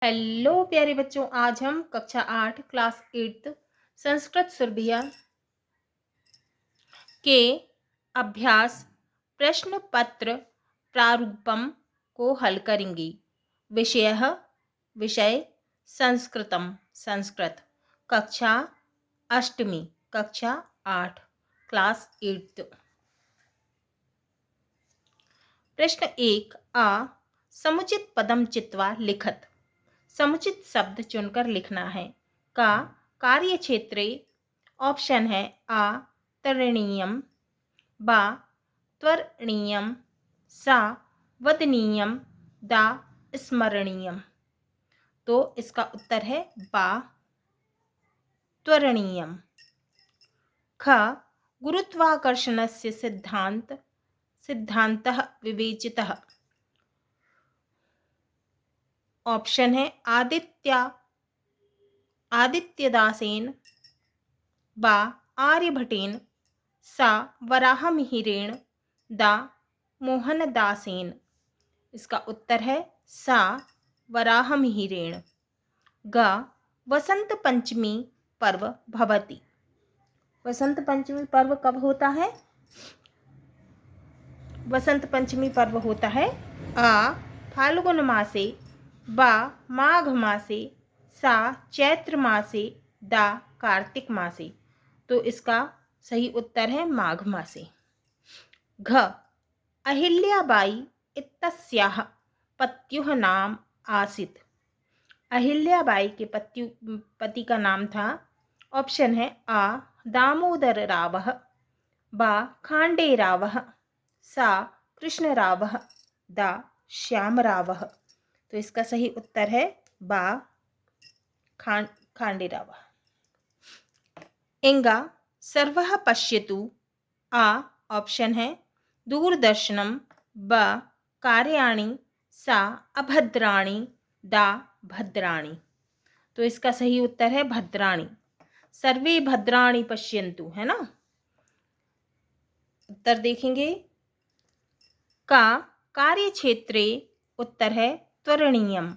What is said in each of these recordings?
Hello प्यारे बच्चों, आज हम कक्षा 8 क्लास 8 संस्कृत सुरभिया के अभ्यास प्रश्न पत्र प्रारूपम को हल करेंगे। विषय संस्कृतम संस्कृत, कक्षा अष्टमी, कक्षा 8 क्लास 8। प्रश्न 1 आ समुचित पदम चित्वा लिखत। समुचित शब्द चुनकर लिखना है। का कार्य क्षेत्रे ऑप्शन है आ तरणीयम, बा त्वरणीयम, सा वदनीयम, दा स्मरणीयम। तो इसका उत्तर है बा त्वरणीयम। ख गुरुत्वाकर्षणस्य सिद्धांतः विवेचितः। ऑप्शन है आदित्यदासेन, बा आर्यभटेन, सा वराहमिहिरेण, दा मोहनदासेन। इसका उत्तर है सा वराहमिहिरेण। ग वसंत पंचमी पर्व भवति। वसंत पंचमी पर्व कब होता है? वसंत पंचमी पर्व होता है आ फाल्गुन मासे, बा माघ मासे, सा चैत्र मासे, दा कार्तिक मासे। तो इसका सही उत्तर है माघ मासे। घ अहिल्याबाई इत्यस्याः पत्युः नाम आसीत्। अहिल्याबाई के पति का नाम था। ऑप्शन है आ दामोदर रावः, बा खांडे रावः, सा कृष्णरावः, दा श्यामरावः। तो इसका सही उत्तर है बा खांडेरावः। इंगा सर्वः पश्यतु। आ ऑप्शन है दूरदर्शनम, ब कार्याणि, सा अभद्राणि, दा भद्राणि। तो इसका सही उत्तर है भद्राणि। सर्वे भद्राणि पश्यन्तु, है ना। उत्तर देखेंगे। का कार्यक्षेत्रे उत्तर है त्वरणीयम।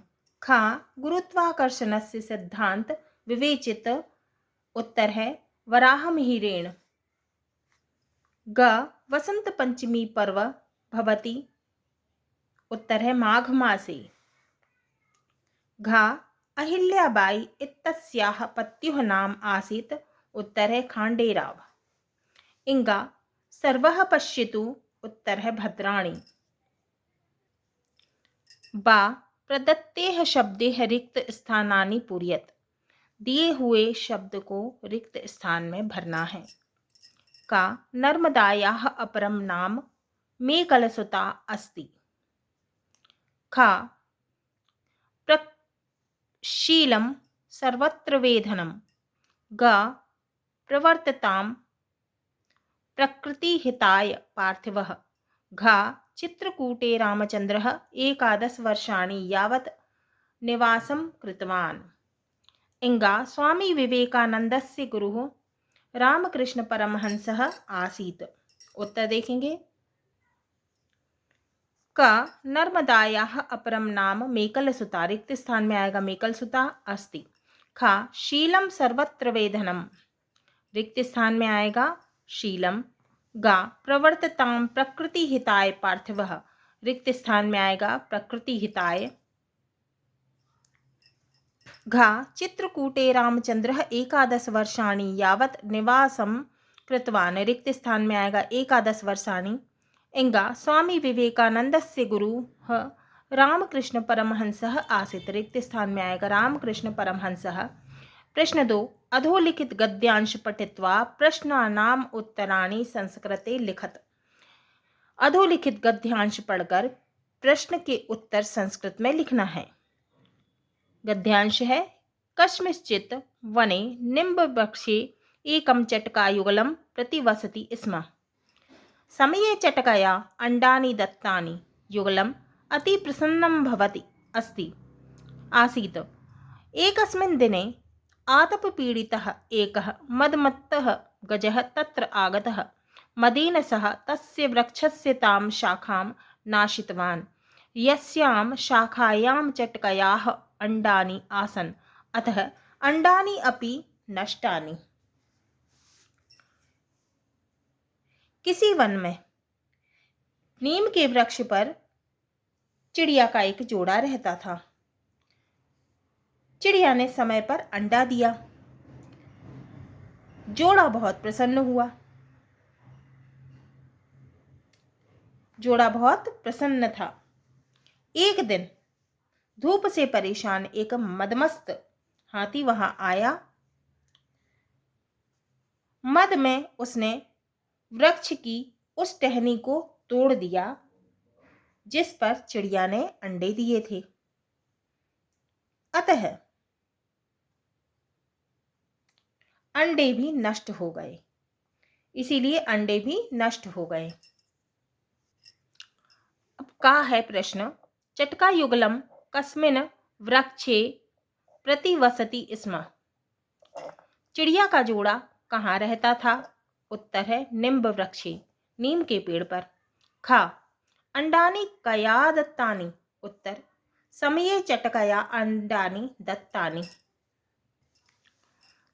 खा गुरुत्वाकर्षणस्य सिद्धांत विवेचित उत्तर है वराहमिहिरेण। ग वसंत पंचमी पर्व भवति उत्तर है माघ मासे। घा अहिल्याबाई इत्यस्याः पत्युः नाम आसीत् उत्तर है खांडेराव। इंगा सर्वः पश्यतु उत्तर है भद्राणि। बा प्रदत्तेः शब्देः रिक्त स्थानानि पूरयत। दिए हुए शब्द को रिक्त स्थान में भरना है। का नर्मदायाः अपरम नाम मेकलसुता अस्ति। खा प्रशीलं सर्वत्र वेधनम। ग प्रवर्ततां प्रकृतिहिताय पार्थिवः। घा चित्रकूटे रामचंद्रः 11 वर्षाणि यावत् निवासं कृतवान्। इंगा स्वामी विवेकानंदस्य गुरुः रामकृष्ण परमहंसः आसीत्। उत्तर देखेंगे। का नर्मदायाः अपरम नाम मेकलसुता, रिक्त स्थान में आएगा मेकलसुता अस्ति। खा शीलम सर्वत्र वेधनम, रिक्त स्थान में आएगा शीलम। गा प्रवर्तताम प्रकृति हिताय पार्थिवः, रिक्त स्थान में आएगा प्रकृति हिताय। घा चित्रकूटे रामचंद्रः 11 वर्षाणि यावत् निवासं कृतवान्, रिक्त स्थान में आएगा 11 वर्षाणि। इंगा स्वामी विवेकानंदस्य गुरुः रामकृष्ण परमहंसः आसीत्, रिक्त स्थान में आएगा रामकृष्ण परमहंसः। प्रश्न 2 अधोलिखित गद्यांश पठित्वा प्रश्नानाम् उत्तराणि संस्कृते लिखत। अधोलिखित गद्यांश पढ़कर प्रश्न के उत्तर संस्कृत में लिखना है। गद्यांश है कस्मिंश्चित् वने निम्बवृक्षे एकं चटकायुगलं प्रतिवसति स्म। समये चटकया अंडानि दत्तानि। युगलम् अति प्रसन्नं भवति अस्ति आसीत्। एकस्मिन् दिने आतपपीडितः एकः मदमत्तः गजः तत्र आगतः। मदेन सह तस्य वृक्षस्य तां शाखां नाशितवान्, यस्यां शाखायां चटकयाः अंडानि आसन् अतः अंडानि अपि नष्टानि। किसी वन में नीम के वृक्ष पर चिड़िया का एक जोड़ा रहता था। चिड़िया ने समय पर अंडा दिया। जोड़ा बहुत प्रसन्न हुआ। जोड़ा बहुत प्रसन्न था। एक दिन धूप से परेशान एक मदमस्त हाथी वहां आया। मद में उसने वृक्ष की उस टहनी को तोड़ दिया जिस पर चिड़िया ने अंडे दिए थे। अतः अंडे भी नष्ट हो गए। इसीलिए अंडे भी नष्ट हो गए। अब का है प्रश्न, चटका युगलम कस्मिन वृक्षे प्रतिवसति स्म। चिड़िया का जोड़ा कहाँ रहता था? उत्तर है निम्ब वृक्षे, नीम के पेड़ पर। खा अंडानी कया दत्तानि। उत्तर समये चटकया अंडानी दत्तानि।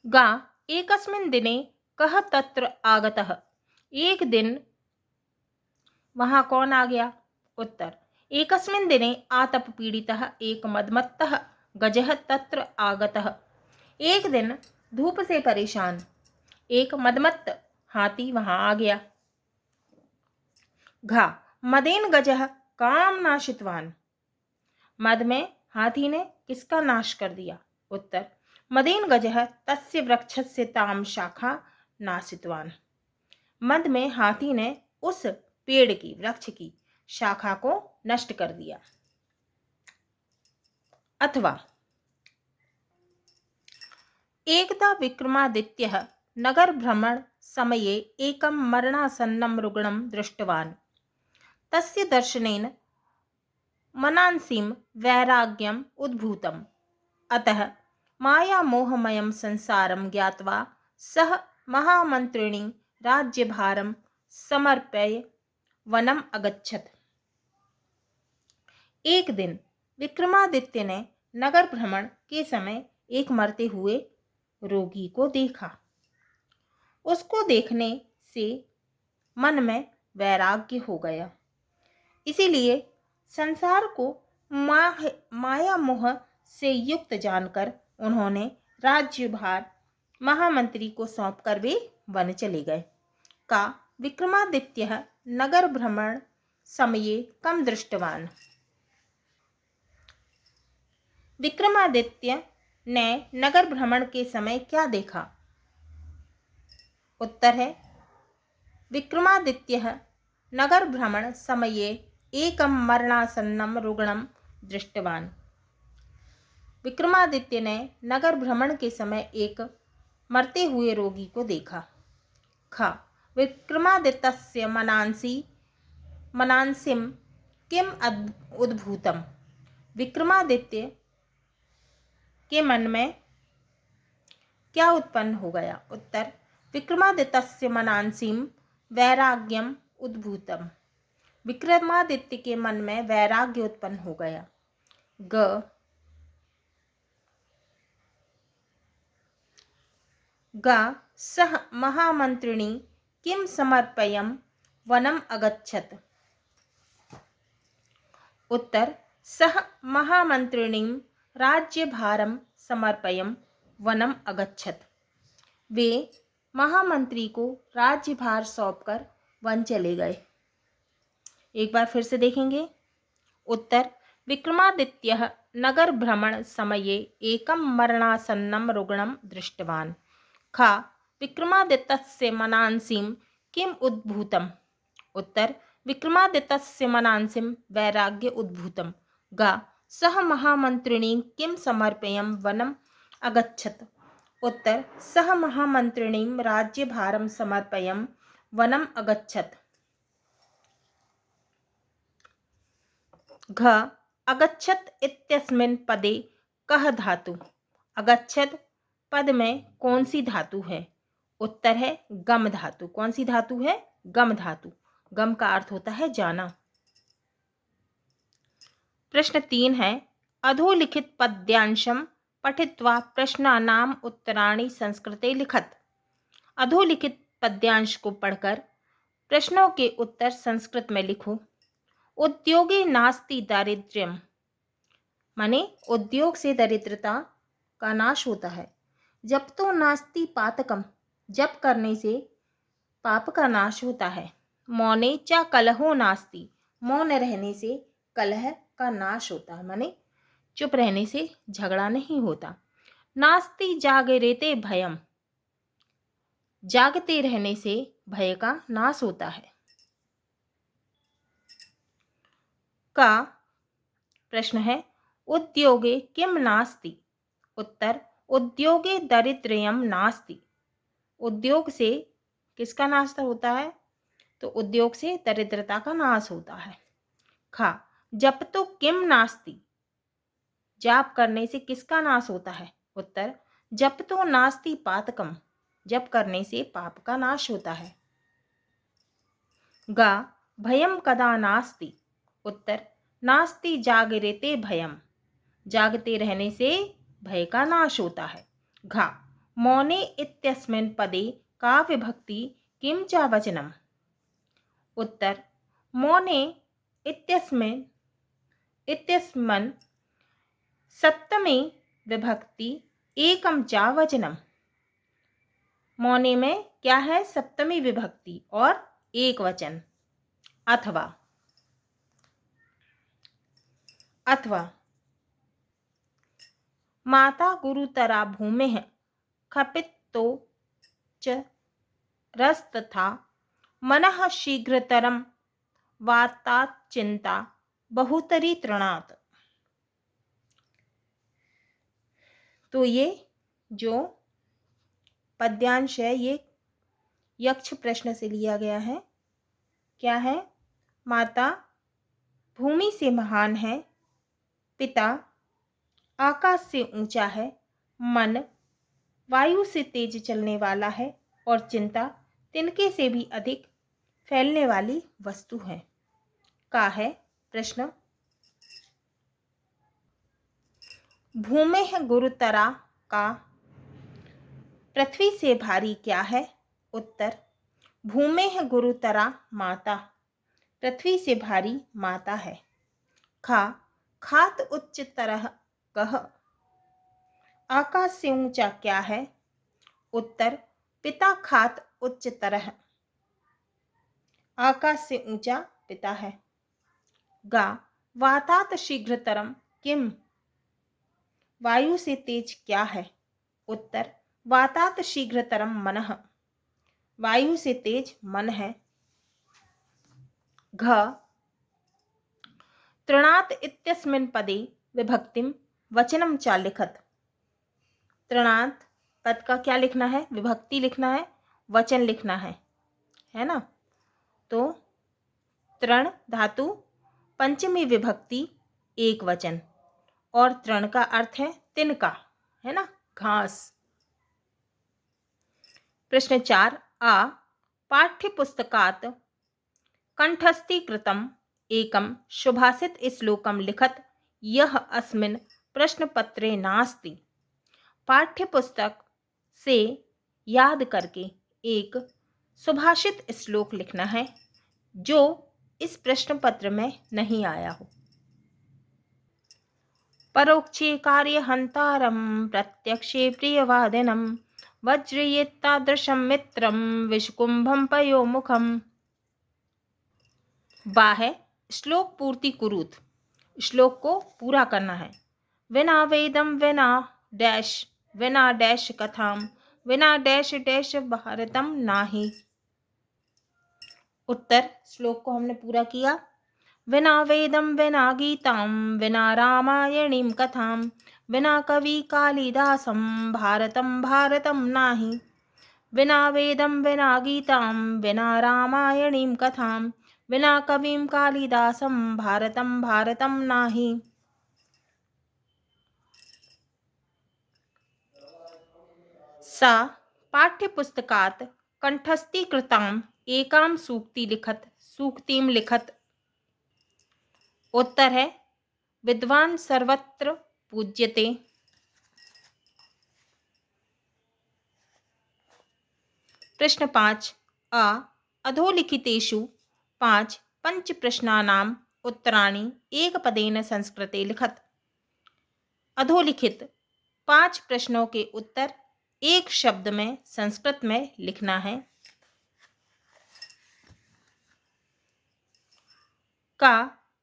गा एकस्मिन् दिने कः तत्र आगतः। एक दिन वहां कौन आ गया? उत्तर एकस्मिन् दिने आतप पीड़ितः एक मदमत्तः गजः तत्र आगतः। एक दिन धूप से परेशान एक मदमत्त हाथी वहां आ गया। घा मदेन गजः काम नाशितवान। मद में हाथी ने किसका नाश कर दिया? उत्तर मदेन गजः तस्य वृक्षस्य ताम शाखा नाशितवान। मद में हाथी ने उस पेड़ की, वृक्ष की शाखा को नष्ट कर दिया। अथवा एकदा विक्रमादित्यः नगर भ्रमण समये एकं मरणासन्नं रुग्णं दृष्टवान्। तस्य दर्शनेन मनांसिं वैराग्यम् उद्भूतम्। अतः मायामोहमयं संसारं ज्ञात्वा सः महामन्त्रिणी राज्यभारं समर्प्य वनम अगच्छत्। एक दिन विक्रमादित्य ने नगर भ्रमण के समय एक मरते हुए रोगी को देखा। उसको देखने से मन में वैराग्य हो गया। इसीलिए संसार को माया मोह से युक्त जानकर उन्होंने राज्यभार महामंत्री को सौंपकर वे वन चले गए। का विक्रमादित्य नगर भ्रमण समये कम दृष्टवान। विक्रमादित्य ने नगर भ्रमण के समय क्या देखा? उत्तर है विक्रमादित्य नगर भ्रमण समये एकम मरणासन्नम रुग्णम दृष्टवान। विक्रमादित्य ने नगर भ्रमण के समय एक मरते हुए रोगी को देखा। खा विक्रमादित्यस्य मनांसिम किम उद्भूतम। विक्रमादित्य के मन में क्या उत्पन्न हो गया? उत्तर विक्रमादित्यस्य मनांसिम वैराग्यम उद्भूतम। विक्रमादित्य के मन में वैराग्य उत्पन्न हो गया। गा सह महामंत्रिणी किम समर्पयम वनम अगच्छत्। उत्तर सह महामंत्रिणी राज्यभारम समर्पयम वनम अगच्छत्। वे महामंत्री को राज्यभार सौंपकर वन चले गए। एक बार फिर से देखेंगे। उत्तर विक्रमादित्यः नगर भ्रमण समये एकं मरणासन्नं रुग्णं दृष्टवान्। खा विक्रमादित्यस्य मनांसिं किम उद्भूतम्। उत्तर विक्रमादित्यस्य मनांसिं वैराग्य उद्भूतम्। गा सह महामंत्रिणी किम समर्पयम वनम अगच्छत्। उत्तर सह महामंत्रिणी राज्यभारं समर्पयम वनम अगच्छत्। घ अगच्छत् इत्यस्मिन् पदे कः धातु। अगच्छत् पद में कौन सी धातु है? उत्तर है गम धातु। कौन सी धातु है? गम धातु। गम का अर्थ होता है जाना। प्रश्न 3 है अधोलिखित पद्यांशम पठित्वा प्रश्नानाम उत्तराणि संस्कृते लिखत। अधोलिखित पद्यांश को पढ़कर प्रश्नों के उत्तर संस्कृत में लिखो। उद्योगे नास्ति दारिद्र्यम, माने उद्योग से दरिद्रता का नाश होता है। जब तो नास्ति पातकम, जप करने से पाप का नाश होता है। मौने चा कलहो नास्ति, मौन रहने से कलह का नाश होता है, माने चुप रहने से झगड़ा नहीं होता। नास्ति जागरेते भयम, जागते रहने से भय का नाश होता है। का प्रश्न है उद्योगे किम नास्ति, उत्तर उद्योगे दारिद्र्यम नास्ति, उद्योग से किसका नाश होता है, तो उद्योग से दरिद्रता का नाश होता है। खा जप तो किम नास्ति, जाप करने से किसका नाश होता है, उत्तर जप तो नास्ति पातकम, जप करने से पाप का नाश होता है। गा भयम कदा नास्ति, उत्तर नास्ति जागरेते भयम, जागते रहने से भय का नाश होता है। घा मौने इत्यस्मिन् पदे का विभक्ति किम चा वचनम, उत्तर मौने इत्यस्मिन् सप्तमी विभक्ति एकम चा वचनम, मौने में क्या है, सप्तमी विभक्ति और एक वचन। अथवा माता गुरुतरा भूमेः खपितो च रस्तथा मनः शीघ्रतरम वातात् चिंता बहुतरी तृणात्। तो ये जो पद्यांश है ये यक्ष प्रश्न से लिया गया है। क्या है, माता भूमि से महान है, पिता आकाश से ऊंचा है, मन वायु से तेज चलने वाला है और चिंता तिनके से भी अधिक फैलने वाली वस्तु है। का है प्रश्न, भूमेः गुरुतरा का पृथ्वी से भारी क्या है, उत्तर भूमेः गुरुतरा माता, पृथ्वी से भारी माता है। खा खात उच्च तरह कह, आकाश से ऊंचा क्या है, उत्तर पिता खात उच्च तरह, आकाश से ऊंचा पिता है। गा वातात शीघ्रतरम किम, वायु से तेज क्या है, उत्तर वातात शीघ्रतरम मनः, वायु से तेज मन है। घ तृणात् इत्यस्मिन् पदे विभक्तिम वचनम चा लिखत, तृणात् पद का क्या लिखना है, विभक्ति लिखना है, वचन लिखना है ना। तो तृण धातु पंचमी विभक्ति एक वचन और तृण का अर्थ है तिनका, है ना, घास। प्रश्न 4 आ पाठ्य पुस्तकात् कंठस्थीकृतम एकम सुभाषित श्लोकम लिखत यह अस्मिन् प्रश्नपत्रे नास्ति। पाठ्य पुस्तक से याद करके एक सुभाषित श्लोक लिखना है जो इस प्रश्न पत्र में नहीं आया हो। परोक्षे कार्य हंतारम प्रत्यक्षे प्रियवादिनम वज्रयेत्तादृशं मित्रम विषकुंभम पयोमुखम। बा है श्लोक पूर्ति कुरुत, श्लोक को पूरा करना है। विना वेदम विना डैश, विना डैश कथाम, विना डैश डैश भारतम नाही। उत्तर श्लोक को हमने पूरा किया। विना वेदम विना गीताम, विना रामायणीं कथाम, विना कवि कालिदासम भारतम भारतम नाही। विना वेदम विना गीताम, विना रामायणीं कथाम, विना कविं कालिदासम भारतम भारतम नाही। सा पाठ्यपुस्तकात् कंठस्थीकृताम् एकां सूक्ति लिखत, सूक्तिम लिखत। उत्तर है विद्वान सर्वत्र पूज्यते। प्रश्न 5 अ अधोलिखितेषु 5 पंचप्रश्नानाम् उत्तराणि एकपदेन संस्कृते लिखत। अधोलिखित 5 प्रश्नों के उत्तर एक शब्द में संस्कृत में लिखना है। का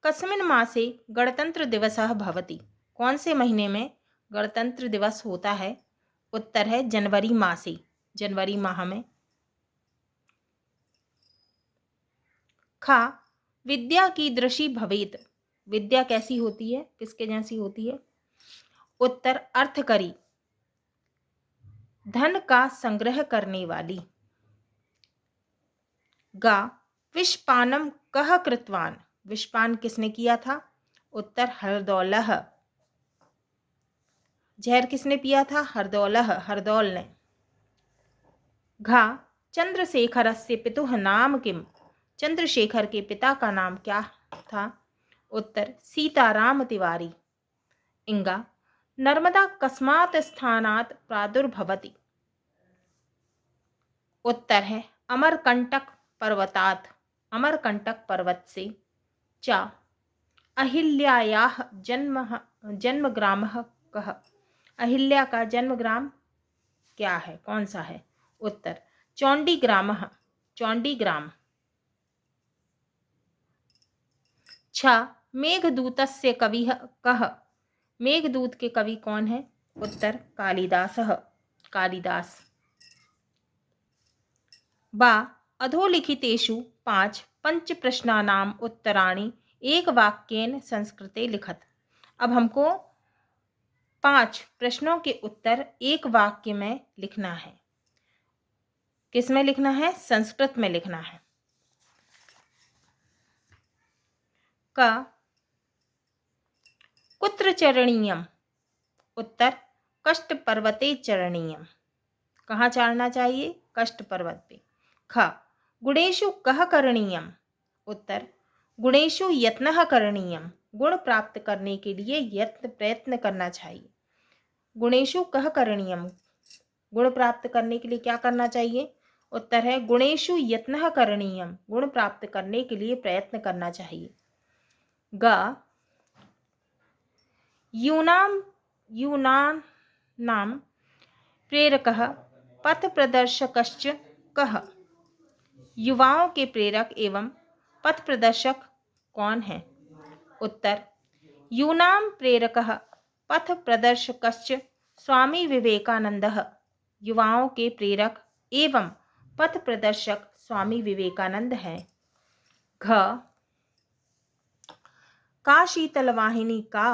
कस्मिन् मासे गणतंत्र दिवसः भवति? कौन से महीने में गणतंत्र दिवस होता है? उत्तर है जनवरी मासे, जनवरी माह में। खा विद्या कीदृशी भवेत? विद्या कैसी होती है, किसके जैसी होती है? उत्तर अर्थकरी, धन का संग्रह करने वाली। गा विषपानम कह कृतवान? विषपान किसने किया था? उत्तर हरदौलः। जहर किसने पिया था? हरदौलः, हरदौल ने। घा चंद्रशेखरस्य पितुः नाम किम? चंद्रशेखर के पिता का नाम क्या था? उत्तर सीताराम तिवारी। इंगा नर्मदा कस्मात् स्थानात् प्रादुर्भवति? उत्तर है अमरकंटक पर्वतात्, अमरकंटक पर्वत से। चा अहिल्यायाः जन्मग्रामः कः? अहिल्या का जन्मग्राम क्या है, कौन सा है? उत्तर चौंडीग्रामः, चौंडीग्राम। छ मेघदूतस्य कविः कः? मेघदूत के कवि कौन है? उत्तर कालिदासः, कालिदास। बा अधोलिखितेषु 5 पंचप्रश्नानाम् उत्तराणि एक वाक्येन संस्कृते लिखत। अब हमको 5 प्रश्नों के उत्तर एक वाक्य में लिखना है। किस में लिखना है? संस्कृत में लिखना है। का कुत्र चरणीयम? उत्तर कष्ट पर्वते चरणीयम। कहाँ चढ़ना चाहिए? कष्ट पर्वत पे। ख गुणेषु कः करणीयम? उत्तर गुणेषु यत्नः करणीयम। गुण प्राप्त करने के लिए यत्न प्रयत्न करना चाहिए। गुणेषु कः करणीयम? गुण प्राप्त करने के लिए क्या करना चाहिए? उत्तर है गुणेषु यत्नः करणीयम। गुण प्राप्त करने के लिए प्रयत्न करना चाहिए। ग यूनानां प्रेरकः पथ प्रदर्शकश्च कः? युवाओं के प्रेरक एवं पथ प्रदर्शक कौन है? उत्तर यूनां प्रेरकः पथ प्रदर्शकश्च स्वामी विवेकानंदः। युवाओं के प्रेरक एवं पथ प्रदर्शक स्वामी विवेकानंद हैं। घ का शीतलवाहिनी का?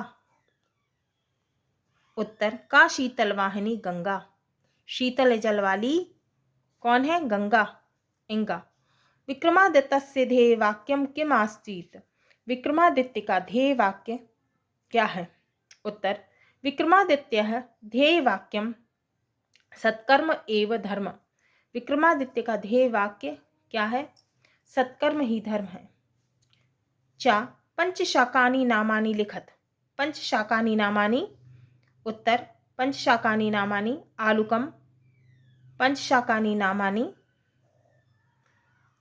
उत्तर का शीतलवाहिनी गंगा। शीतल जल वाली कौन है? गंगा। इंगा विक्रमादित्यस्य ध्येय वाक्यम किम आसीत्? विक्रमादित्य का ध्येय वाक्य क्या है? उत्तर विक्रमादित्यः ध्येय वाक्यम सत्कर्म एव धर्म। विक्रमादित्य का ध्येय वाक्य क्या है? सत्कर्म ही धर्म है। चा पंचशाकानि नामानि लिखत। पंचशाकानि नामानि। उत्तर पंचशाकानि नामानि आलुकम। पंचशाकानि नामानि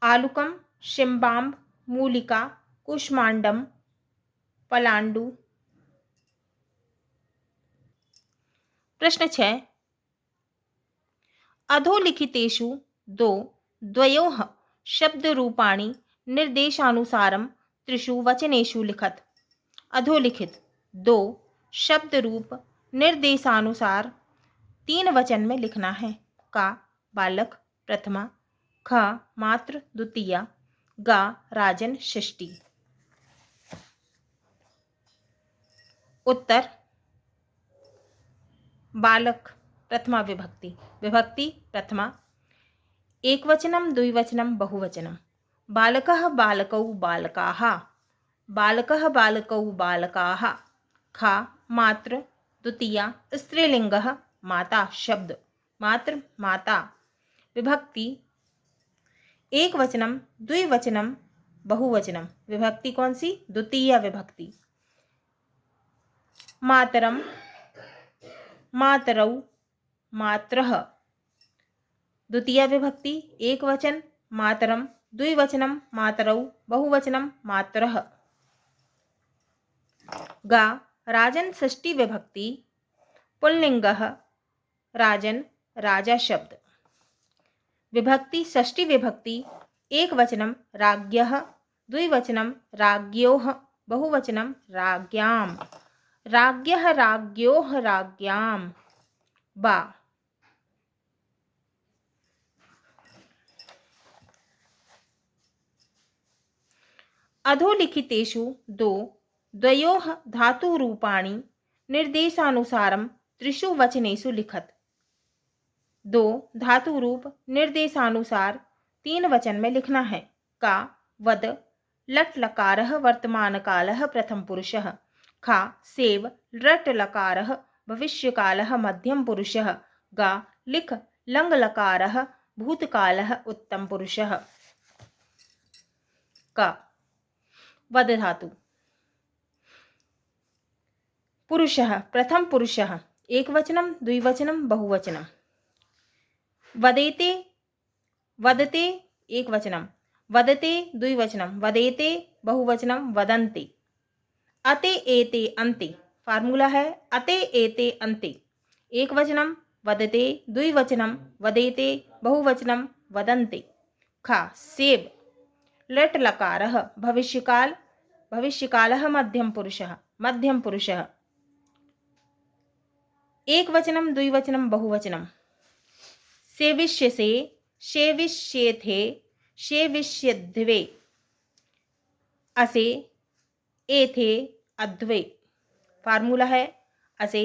आलुकम, शिम्बाम्ब, मूलिका, कुष्मांडम, पलांडु। प्रश्न 6 अधोलिखितेषु द्वयोः शब्दरूपाणि निर्देशानुसारं त्रिषु वचनेषु लिखत। अधोलिखित 2 शब्द रूप निर्देशानुसार 3 वचन में लिखना है। का बालक प्रथमा, ख मात्र द्वितीया, गा राजन षष्ठी। उत्तर बालक प्रथमा विभक्ति, विभक्ति प्रथमा। एकवचनम द्विवचनम बहुवचनम। बालकः बालकौ बालकाः, बालकः बालकौ बालकाः। खा मात्र द्वितीया स्त्रीलिंगः माता शब्द, मात्र माता। विभक्ति एकवचनम द्विवचनम बहुवचनम। विभक्ति कौन सी? द्वितीय विभक्ति। मातरम, मातरौ, मात्रः। द्वितीया विभक्ति एक वचन मातरम, द्विवचनम मातरौ, बहुवचनम मात्रः। गा राजन षष्ठी विभक्ति पुल्लिंगः राजन, राजा शब्द। विभक्ति षष्ठी विभक्ति एक वचनम राज्ञः, द्विवचनम राज्ञोः, बहुवचनम राज्ञाम्। राज्ञः, राज्ञोः, राज्ञाम्। बा अधोलिखितेषु द्वयोः धातुरूपाणि निर्देशानुसारं त्रिषु वचनेषु लिखत। दो धातु रूप निर्देशानुसार तीन वचन में लिखना है। का वद, लट लकारः वर्तमानकालः प्रथम पुरुषः। खा सेव, लट लकारः भविष्यकालः मध्यम पुरुषः। गा लिख, लंग लकारः भूतकालः उत्तम पुरुषः। का वद धातु पुरुषः प्रथम पुरुषः एक वचनम, द्विवचनम, बहुवचनम। वदेते, वदते एक वचनम, वदते द्विवचनम, वदेते बहुवचनम, वदन्ते। अते एते अन्ते फार्मूला है अते एते अन्ते एक वचनम, वदते द्विवचनम, वदेते बहुवचनम, वदन्ते। खा सेब, लट लकारः भविष्यकाल, भविष्यकालः मध्यम पुरुषः, मध्यम पुरुषः। एक वचनम, द्विवचनम, बहुवचनम। सेविष्यसे, सेविष्येथे, सेविष्यध्वे। असे, एथे, अध्वे फार्मूला है असे,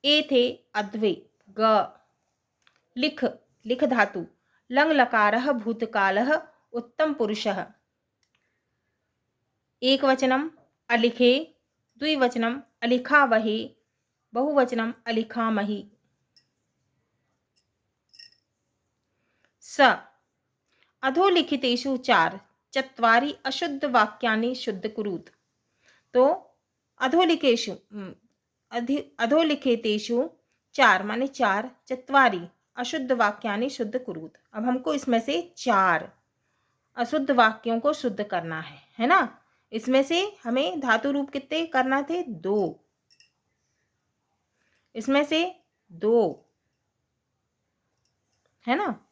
एथे, अध्वे। ग लिख, लिख धातु लंग लकारः भूतकालः उत्तम पुरुषः। एक वचनम अलिखे, द्विवचनम अलिखावहे, बहुवचनम अलिखामहि। स अधोलिखितेषु चत्वारि अशुद्ध वाक्यानि शुद्ध कुरुत। तो अधोलिखितेषु चार माने चार, चत्वारि अशुद्ध वाक्यानि शुद्ध कुरुत। अब हमको इसमें से चार अशुद्ध वाक्यों को शुद्ध करना है ना। इसमें से हमें धातु रूप कितने करना थे? दो। इसमें से दो है ना।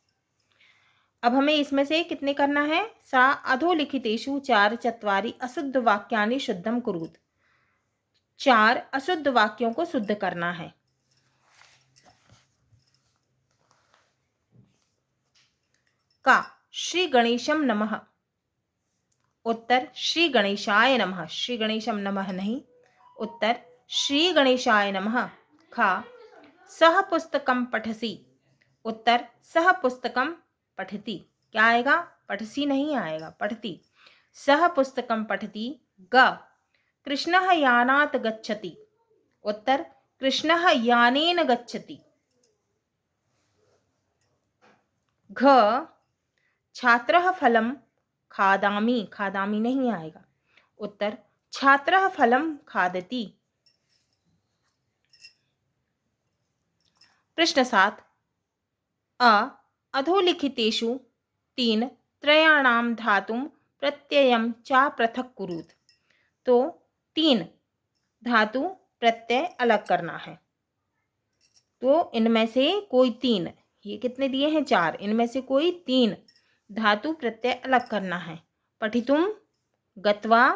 अब हमें इसमें से कितने करना है? सा अधोलिखितेषु चार चत्वारि अशुद्ध वाक्यानि शुद्धम कुरुत। चार अशुद्ध वाक्यों को शुद्ध करना है। का श्री गणेशम नमः। उत्तर श्री गणेशाय नमः। श्री गणेशम नमः नहीं, उत्तर श्री गणेशाय नमः। खा सह पुस्तकम पठसी। उत्तर सह पुस्तकम पठती। क्या आएगा? पठसी नहीं आएगा, पठती। सह पुस्तकम पठती। ग कृष्णः यानात् गच्छति। उत्तर कृष्णः यानेन गच्छति। घ छात्रः फलं खादामि। खादामि नहीं आएगा, उत्तर छात्रः फलं खादति। प्रश्न 7 अधोलिखितेषु तीन त्रयाणां धातुं प्रत्ययं च पृथक् कुरुत। तो तीन धातु प्रत्यय अलग करना है। तो इनमें से कोई तीन, ये कितने दिए हैं? चार। इनमें से कोई तीन धातु प्रत्यय अलग करना है। पठितुम, गत्वा,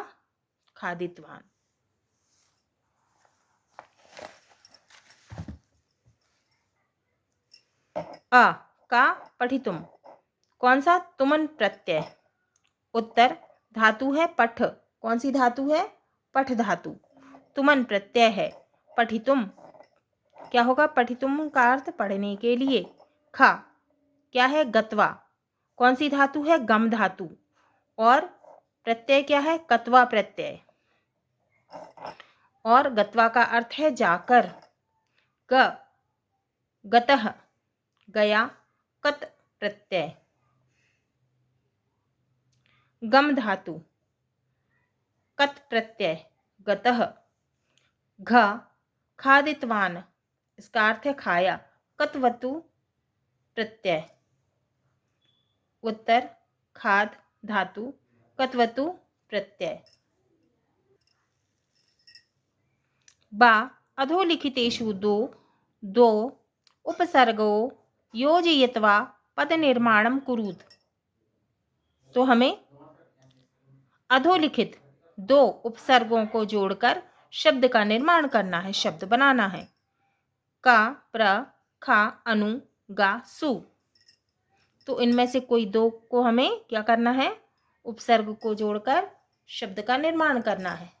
खादितवान। का पठितुम कौन सा? तुमन प्रत्यय। उत्तर धातु है पठ। कौन सी धातु है? पठ धातु। तुमन प्रत्यय है। पठितुम क्या होगा? पठितुम का अर्थ पढ़ने के लिए। खा क्या है? गत्वा। कौन सी धातु है? गम धातु। और प्रत्यय क्या है? कत्वा प्रत्यय। और गत्वा का अर्थ है जाकर। ग गतः गया, कत प्रत्यय। गम धातु, कत प्रत्यय, गतः। घ खादितवान, इसका अर्थ है खाया। कतवतु प्रत्यय। उत्तर खाद धातु, कतवतु प्रत्यय। बा अधोलिखितेषु दो उपसर्गो योजयित्वा पद निर्माणं कुरुत। तो हमें अधोलिखित दो उपसर्गों को जोड़कर शब्द का निर्माण करना है, शब्द बनाना है। का, प्र, खा, अनु, गा, सु। तो इनमें से कोई दो को हमें क्या करना है, उपसर्ग को जोड़कर शब्द का निर्माण करना है।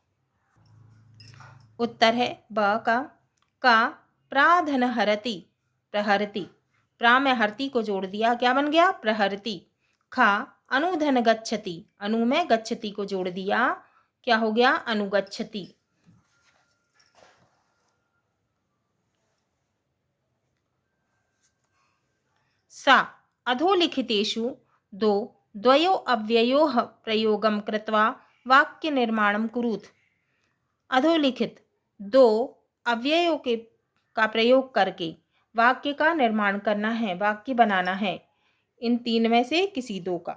उत्तर है ब का प्राधन हरति, प्रहरति। प्रा में हरति को जोड़ दिया, क्या बन गया, प्रहरति। खा अनुधन गच्छति, अनु में गच्छति को जोड़ दिया, क्या हो गया, अनुगच्छति। सा अधोलिखितेषु द्वयो अव्ययोः प्रयोगं कृत्वा वाक्य निर्माणं कुरुत। अधोलिखित दो अव्ययों का प्रयोग करके वाक्य का निर्माण करना है, वाक्य बनाना है। इन तीन में से किसी दो का।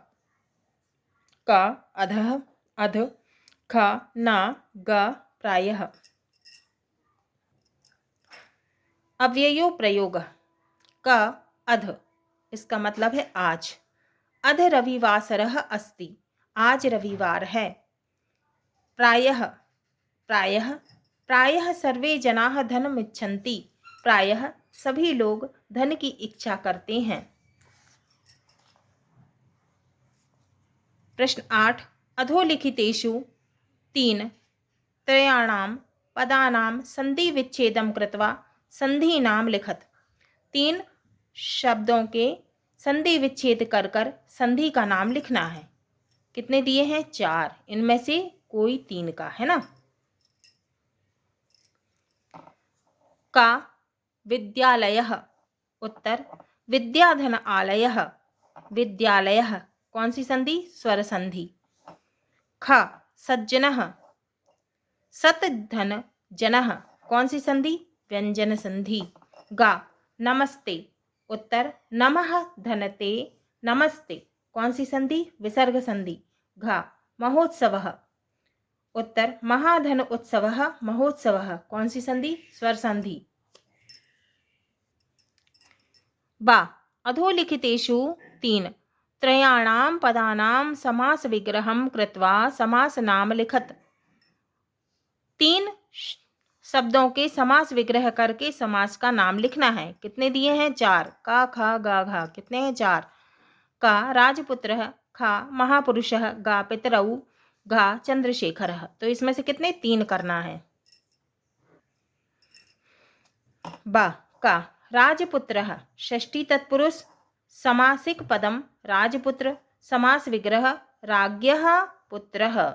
अधः, अध, ख, न, ग, प्रायः। अव्ययो प्रयोग। क अध, इसका मतलब है आज। अध रविवासरः अस्ति, आज रविवार है। प्रायः, प्रायः, प्रायः सर्वे जनाः धनम् इच्छन्ति, प्रायः सभी लोग धन की इच्छा करते हैं। प्रश्न 8 अधोलिखितेषु त्रयाणां पदानां संधि विच्छेदं कृत्वा संधिनाम लिखत। तीन शब्दों के संधि विच्छेद कर कर संधि का नाम लिखना है। कितने दिए हैं, 4। इनमें से कोई 3 का है ना। का विद्यालयः। उत्तर विद्याधन आलयः, विद्यालयः। कौन सी संधि, स्वर संधि। ख सज्जनः, सतधन जनः। कौन सी संधि, व्यंजन संधि। गा नमस्ते। उत्तर नमः धनते नमस्ते। कौन सी संधि, विसर्ग संधि। घा महोत्सवः। उत्तर महाधन उत्सवः महोत्सवः। कौन सी संधि, स्वर संधि। बा अधोलिखितेषु त्रयाणां पदानां समास विग्रहं कृत्वा समासनाम लिखत। 3 शब्दों के समास विग्रह करके समास का नाम लिखना है। कितने दिए हैं, 4। का खा गा घा। कितने हैं, 4। का राजपुत्रः, खा महापुरुषः, गा पितरौ, घा चंद्रशेखरः। तो इसमें से कितने, 3 करना है। बा का राजपुत्रः षष्ठी तत्पुरुष समासिक पदम राजपुत्र समास विग्रह राज्ञः पुत्रः।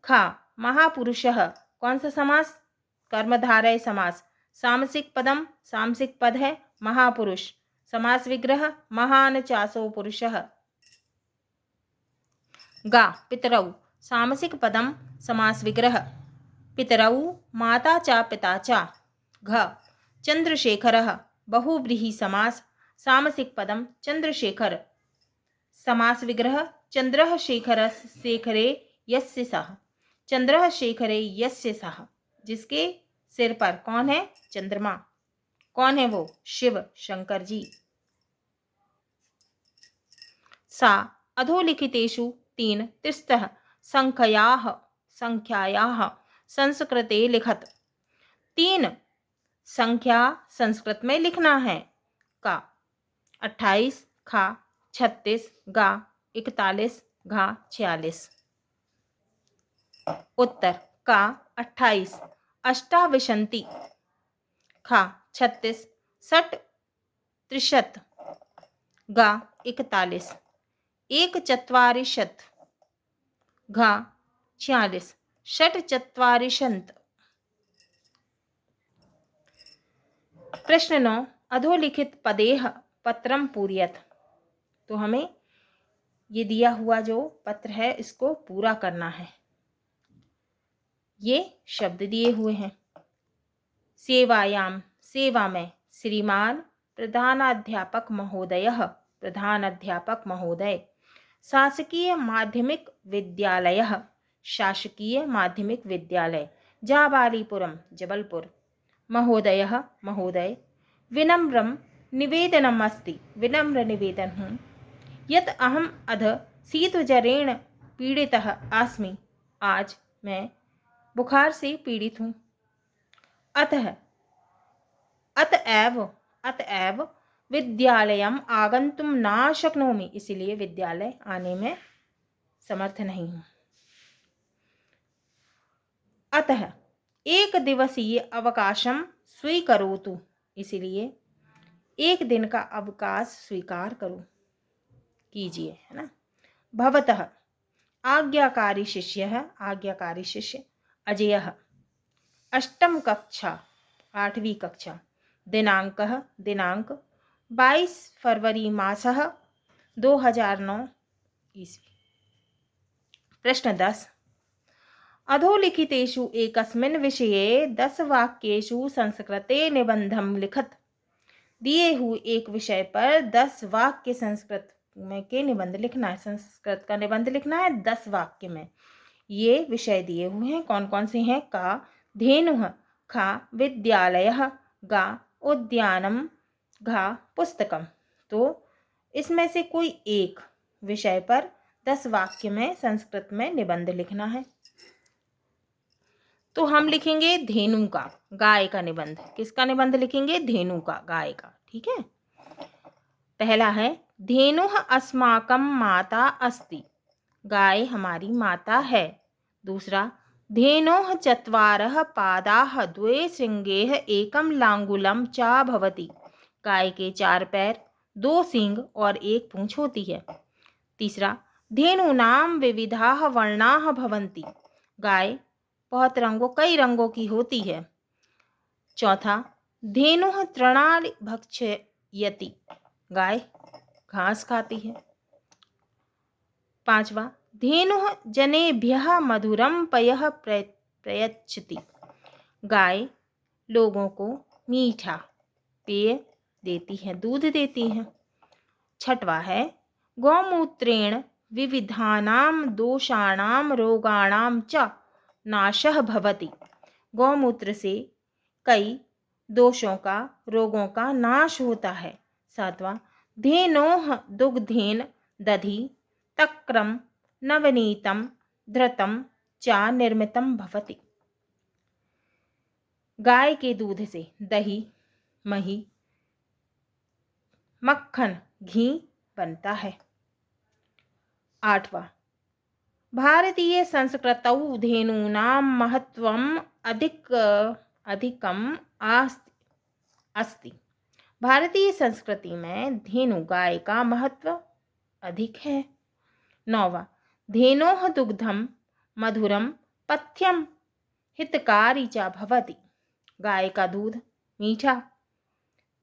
खा महापुरुषः कौन सा समास, कर्मधारय समास। सामसिक पदम सामसिक पद है महापुरुष, समास विग्रह महान चासो पुरुषः। गा पितरौ सामसिक पदम समास विग्रह पितरौ माता च पिता च। घ चंद्रशेखरः बहुव्रीहि समास, सामसिक पदम चंद्रशेखर, समास विग्रह चंद्रः शेखर शेखरे यस्य सः। चंद्रः शेखरे यस्य सः, जिसके सिर पर कौन है, चंद्रमा। कौन है वो, शिव शंकर जी। सा अधोलिखितेषु त्रिस्तः संख्यायाः संस्कृते लिखत। 3 संख्या संस्कृत में लिखना है। का 28, खा 36, गा 41, घा 46। उत्तर का 28 अष्टाविंशति, खा 36 षट त्रिशत, गा 41 एकचत्वारिंशत्, घा 46 षट्चत्वारिंशत्। प्रश्न 9 अधोलिखित पदेह पत्रम पूरयत। तो हमें ये दिया हुआ जो पत्र है इसको पूरा करना है। ये शब्द दिए हुए हैं। सेवायां सेवा में श्रीमान प्रधानाध्यापक महोदय शासकीय माध्यमिक विद्यालय जाबालीपुरम जबलपुर महोदय विनम्र निवेदन हूँ यत् अहम अध शीतज्वरेण पीड़ितः अस्मि। आज मैं बुखार से पीड़ित हूँ। अतएव विद्यालयम आगंतुम न शक्नोमि, इसलिए विद्यालय आने में समर्थ नहीं हूँ। अतः एक दिवसीय अवकाशम स्वीकरोतु, इसलिए एक दिन का अवकाश स्वीकार करो कीजिए, है ना। भवतः आज्ञाकारी शिष्य अजयः 8वीं कक्षा दिनांक 22 फरवरी मासः 2009 ईस्वी। प्रश्न 10 अधोलिखितेषु एकस्मिन् विषये 10 वाक्येषु संस्कृते निबंधं लिखत। दिए हुए एक विषय पर 10 वाक्य संस्कृत में के निबंध लिखना है। संस्कृत का निबंध लिखना है 10 वाक्य में। ये विषय दिए हुए हैं, कौन कौन से हैं? का धेनुः, खा विद्यालयः, गा उद्यानम, घा पुस्तकम। तो इसमें से कोई एक विषय पर 10 वाक्य में संस्कृत में निबंध लिखना है। तो हम लिखेंगे धेनु का, गाय का निबंध। किसका निबंध लिखेंगे? धेनु का, गाय का। ठीक है। पहला है धेनुः अस्माकं माता अस्ति, गाय हमारी माता है। दूसरा धेनोः चत्वारः पादाः द्वे शृंगेः एकं लांगुलं च भवति, गाय के 4 पैर, 2 सींग और 1 पूंछ होती है। तीसरा धेनूनां विविधाः वर्णाः भवन्ति, गाय कई रंगों की होती है। चौथा धेनुः तृणानि भक्षयति, गाय घास खाती है। पांचवा धेनुः जनेभ्यः मधुरं पयः प्रयच्छति, गाय लोगों को मीठा पेय देती है, दूध देती है। छठवा है गौमूत्रेण विविधानां दोषाणां रोगाणां च नाशः भवति, गौमूत्र से कई दोषों का, रोगों का नाश होता है। सातवां धेनोः दुग्धेन दधि तक्रम नवनीतम धृतम च निर्मितम भवति, गाय के दूध से दही, मही, मक्खन, घी बनता है। आठवां भारतीय संस्कृतौ धेनूनां महत्वम् अधिकम अस्ति, भारतीय संस्कृति में धेनु गाय का महत्व अधिक है। नौवां धेनोः दुग्धम मधुरम पथ्यम हितकारी च भवति, गाय का दूध मीठा,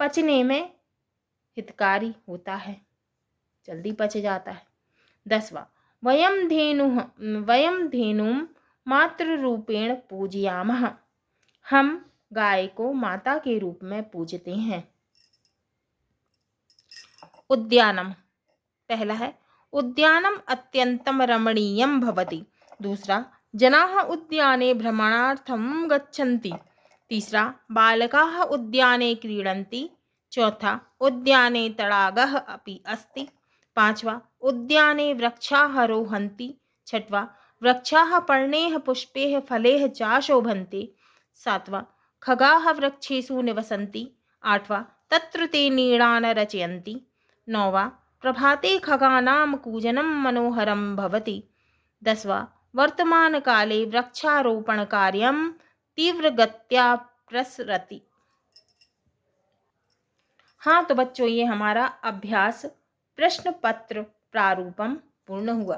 पचने में हितकारी होता है, जल्दी पच जाता है। 10वां वयं धेनुं मातृरूपेण पूजयामः, हम गाय को माता के रूप में पूजते हैं। उद्यानम, पहला है उद्यानम अत्यंतम रमणीयम भवति। दूसरा जनाः उद्याने भ्रमणार्थं गच्छन्ति। तीसरा बालकाः उद्याने क्रीडन्ति। चौथा उद्याने तडागः अपि अस्ति। पांचवा उद्याने वृक्षाः रोहन्ति। छठवा वृक्षाः पर्णैः पुष्पैः फलैः च शोभन्ते। सातवां खगाः वृक्षेषु निवसन्ति। आठवां तत्र ते नीडान् रचयन्ति। नौवां प्रभाते खगानां कूजनं मनोहरं भवति। 10वां वर्तमानकाले वृक्षारोपणकार्यं तीव्रगत्या प्रसरति। हाँ तो बच्चों, ये हमारा अभ्यास प्रश्न पत्र प्रारूपम पूर्ण हुआ।